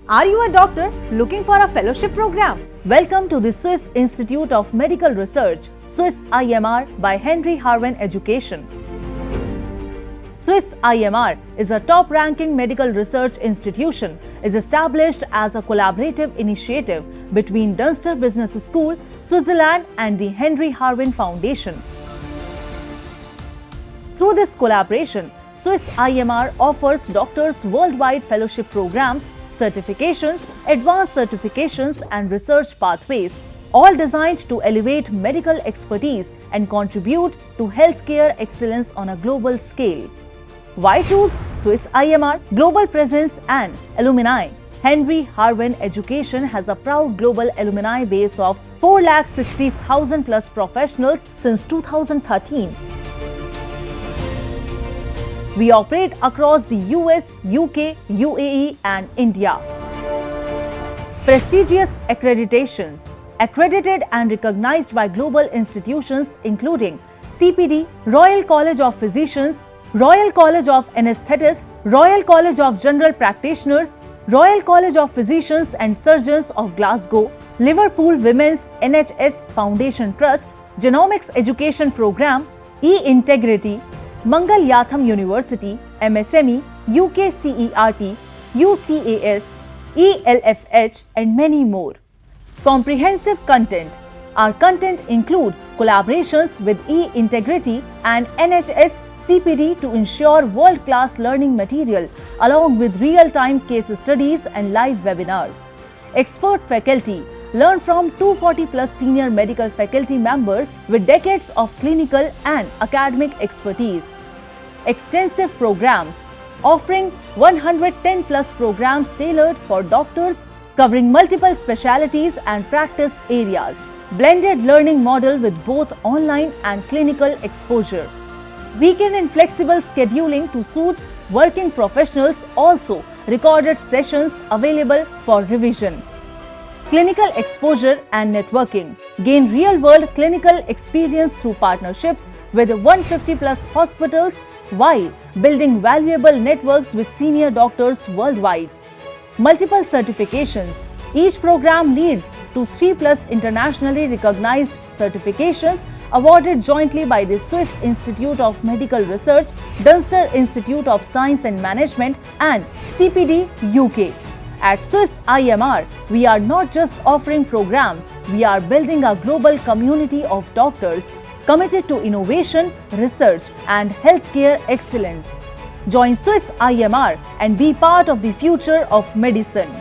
Are you a doctor looking for a fellowship program? Welcome to the Swiss Institute of Medical Research, SwissIMR by Henry Harvin Education. SwissIMR is a top-ranking medical research institution, is established as a collaborative initiative between Dunster Business School Switzerland and the Henry Harvin Foundation. Through this collaboration, SwissIMR offers doctors worldwide fellowship programs, certifications, advanced certifications and research pathways, all designed to elevate medical expertise and contribute to healthcare excellence on a global scale. Why choose SwissIMR? Global presence and alumni. Henry Harvin Education has a proud global alumni base of 460,000 plus professionals since 2013. We operate across the US, UK, UAE and India. Prestigious accreditations. Accredited and recognized by global institutions including CPD, Royal College of Physicians, Royal College of Anesthetists, Royal College of General Practitioners, Royal College of Physicians and Surgeons of Glasgow, Liverpool Women's NHS Foundation Trust, Genomics Education Program, E-Integrity, Mangal Yatham University, MSME, UKCERT, UCAS, ELFH and many more. Comprehensive content. Our content include collaborations with E-Integrity and NHS CPD to ensure world-class learning material along with real-time case studies and live webinars. Expert faculty. Learn from 240 plus senior medical faculty members with decades of clinical and academic expertise. Extensive programs. Offering 110 plus programs tailored for doctors covering multiple specialties and practice areas. Blended learning model with both online and clinical exposure. Weekend and flexible scheduling to suit working professionals, also recorded sessions available for revision. Clinical exposure and networking. Gain real-world clinical experience through partnerships with 150 plus hospitals while building valuable networks with senior doctors worldwide. Multiple certifications. Each program leads to 3 plus internationally recognized certifications awarded jointly by the Swiss Institute of Medical Research, Dunster Institute of Science and Management and CPD UK. At SwissIMR, we are not just offering programs, we are building a global community of doctors committed to innovation, research and healthcare excellence. Join SwissIMR and be part of the future of medicine.